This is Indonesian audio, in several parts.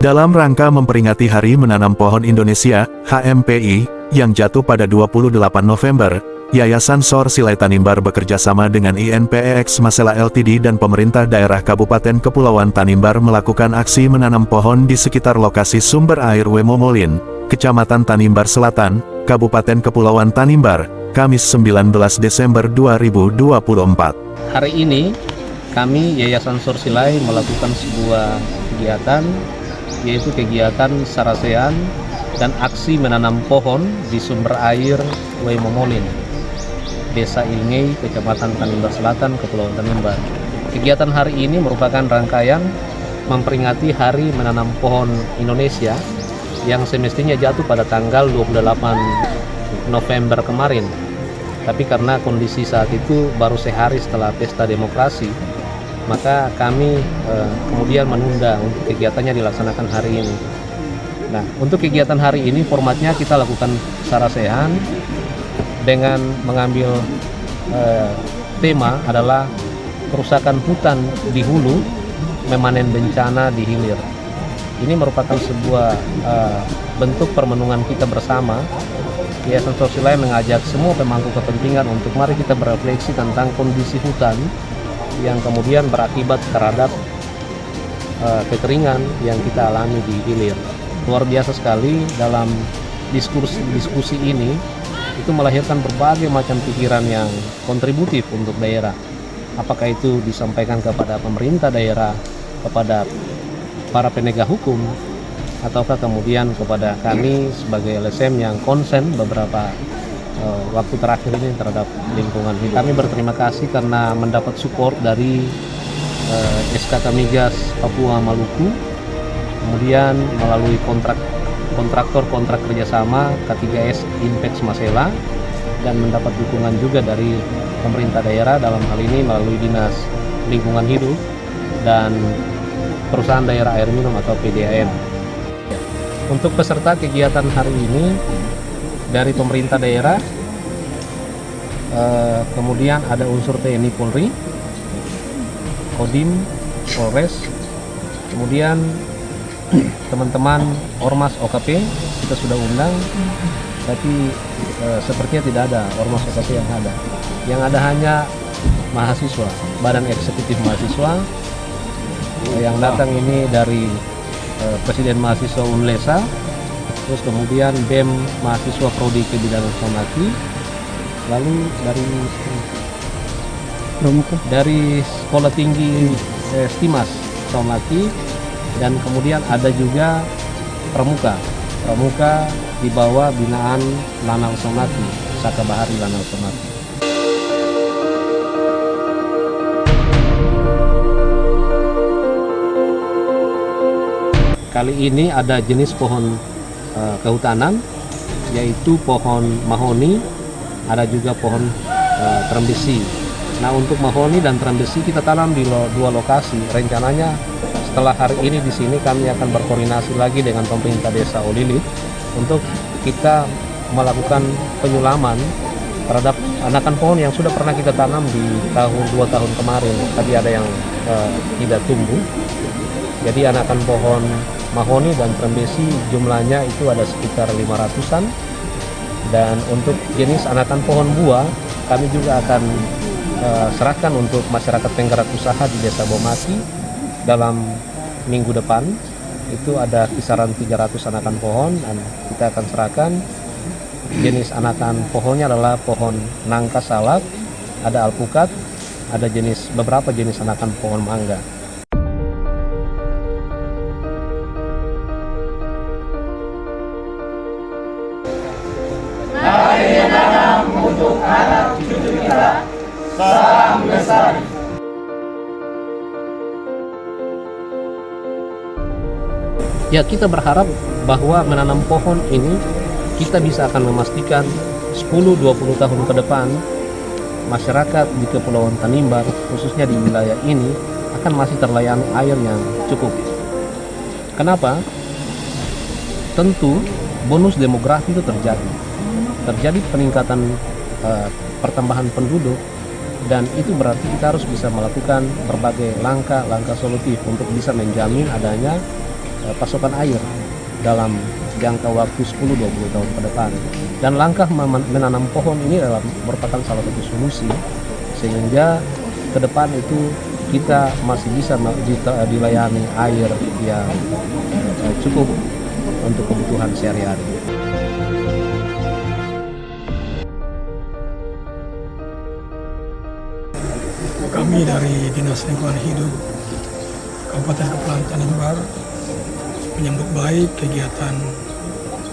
Dalam rangka memperingati Hari Menanam Pohon Indonesia, HMPI, yang jatuh pada 28 November, Yayasan Sor Silai Tanimbar bekerja sama dengan INPEX Masela Ltd dan pemerintah daerah Kabupaten Kepulauan Tanimbar melakukan aksi menanam pohon di sekitar lokasi sumber air Wemomolin, Kecamatan Tanimbar Selatan, Kabupaten Kepulauan Tanimbar, Kamis 19 Desember 2024. Hari ini, kami Yayasan Sor Silai melakukan sebuah kegiatan, yaitu kegiatan sarasean dan aksi menanam pohon di sumber air Wemomolin, Desa Ilngei, Kecamatan Tanimbar Selatan, Kepulauan Tanimbar. Kegiatan hari ini merupakan rangkaian memperingati Hari Menanam Pohon Indonesia yang semestinya jatuh pada tanggal 28 November kemarin. Tapi karena kondisi saat itu baru sehari setelah pesta demokrasi, maka kami kemudian menunda untuk kegiatannya dilaksanakan hari ini. Nah, untuk kegiatan hari ini formatnya kita lakukan sarasehan dengan mengambil tema adalah kerusakan hutan di hulu, memanen bencana di hilir. Ini merupakan sebuah bentuk permenungan kita bersama. Yayasan Sor Silai mengajak semua pemangku kepentingan untuk mari kita berefleksi tentang kondisi hutan yang kemudian berakibat terhadap kekeringan yang kita alami di hilir. Luar biasa sekali dalam diskusi ini, itu melahirkan berbagai macam pikiran yang kontributif untuk daerah. Apakah itu disampaikan kepada pemerintah daerah, kepada para penegak hukum, ataukah kemudian kepada kami sebagai LSM yang konsen beberapa waktu terakhir ini terhadap lingkungan hidup. Kami berterima kasih karena mendapat support dari SKK Migas Papua Maluku, kemudian melalui kontrak kerjasama K3S INPEX Masela, dan mendapat dukungan juga dari pemerintah daerah dalam hal ini melalui Dinas Lingkungan Hidup dan Perusahaan Daerah Air Minum atau PDAM. Untuk peserta kegiatan hari ini dari pemerintah daerah, kemudian ada unsur TNI Polri, Kodim, Polres, kemudian teman-teman Ormas OKP kita sudah undang, tapi sepertinya tidak ada Ormas OKP yang ada. Yang ada hanya mahasiswa, Badan Eksekutif Mahasiswa yang datang ini dari Presiden Mahasiswa Unlesa, terus kemudian BEM Mahasiswa Prodi Kebidanan Somaki, lalu dari Sekolah Tinggi Stimas Somaki, dan kemudian ada juga pramuka di bawah binaan Lanal Somaki, Saka Bahari Lanal Somaki. Kali ini ada jenis pohon kehutanan, yaitu pohon mahoni, ada juga pohon trembesi. Nah, untuk mahoni dan trembesi kita tanam di dua lokasi. Rencananya setelah hari ini di sini kami akan berkoordinasi lagi dengan pemerintah desa Olilit untuk kita melakukan penyulaman terhadap anakan pohon yang sudah pernah kita tanam di 2 tahun kemarin. Tadi ada yang tidak tumbuh. Jadi anakan pohon mahoni dan trembesi jumlahnya itu ada sekitar 500-an. Dan untuk jenis anakan pohon buah kami juga akan serahkan untuk masyarakat penggerak usaha di Desa Bomaki. Dalam minggu depan itu ada kisaran 300 anakan pohon, dan kita akan serahkan. Jenis anakan pohonnya adalah pohon nangka salak, ada alpukat, ada beberapa jenis anakan pohon mangga. Mari menanam untuk anak cucu kita. Salam lestari. Ya, kita berharap bahwa menanam pohon ini kita bisa akan memastikan 10-20 tahun ke depan masyarakat di Kepulauan Tanimbar, khususnya di wilayah ini, akan masih terlayani air yang cukup. Kenapa? Tentu bonus demografi itu terjadi peningkatan pertambahan penduduk, dan itu berarti kita harus bisa melakukan berbagai langkah solutif untuk bisa menjamin adanya pasokan air dalam jangka waktu 10-20 tahun ke depan. Dan langkah menanam pohon ini adalah merupakan salah satu solusi sehingga ke depan itu kita masih bisa dilayani air yang cukup untuk kebutuhan sehari-hari. Kami dari Dinas Lingkungan Hidup Kabupaten Kepulauan Tanimbar menyambut baik kegiatan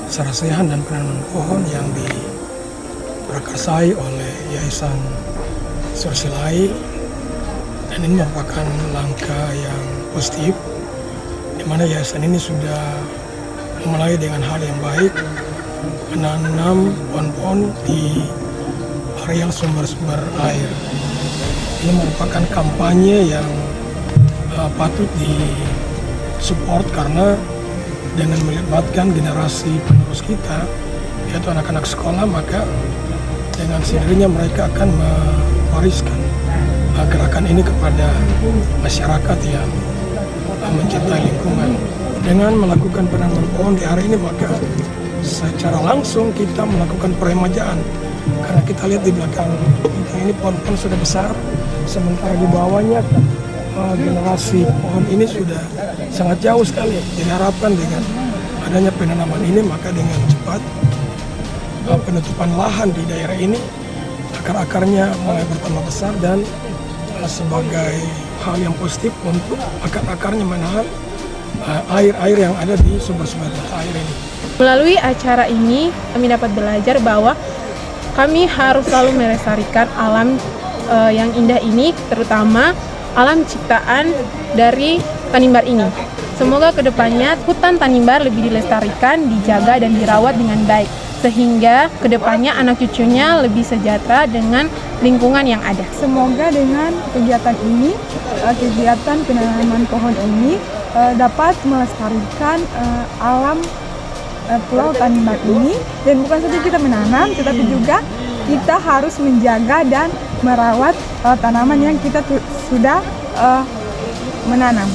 sarasehan dan penanaman pohon yang diprakarsai oleh Yayasan Sorsilai, dan ini merupakan langkah yang positif di mana yayasan ini sudah memulai dengan hal yang baik menanam pohon-pohon di areal sumber-sumber air. Ini merupakan kampanye yang patut disupport karena dengan melibatkan generasi penerus kita, yaitu anak-anak sekolah, maka dengan sendirinya mereka akan mewariskan gerakan ini kepada masyarakat yang mencintai lingkungan. Dengan melakukan penanaman pohon di hari ini, maka secara langsung kita melakukan peremajaan. Karena kita lihat di belakang kita ini pohon-pohon sudah besar, sementara di bawahnya generasi pohon ini sudah sangat jauh sekali. Jadi harapan dengan adanya penanaman ini, maka dengan cepat penutupan lahan di daerah ini, akar-akarnya mulai bertambah besar dan sebagai hal yang positif untuk akar-akarnya menahan air-air yang ada di sumber-sumber air ini. Melalui acara ini kami dapat belajar bahwa kami harus selalu melestarikan alam yang indah ini, terutama alam ciptaan dari Tanimbar ini. Semoga kedepannya hutan Tanimbar lebih dilestarikan, dijaga dan dirawat dengan baik, sehingga kedepannya anak cucunya lebih sejahtera dengan lingkungan yang ada. Semoga dengan kegiatan ini, kegiatan penanaman pohon ini dapat melestarikan alam Pulau Tanimbar ini, dan bukan saja kita menanam, tetapi juga kita harus menjaga dan merawat tanaman yang kita sudah menanam.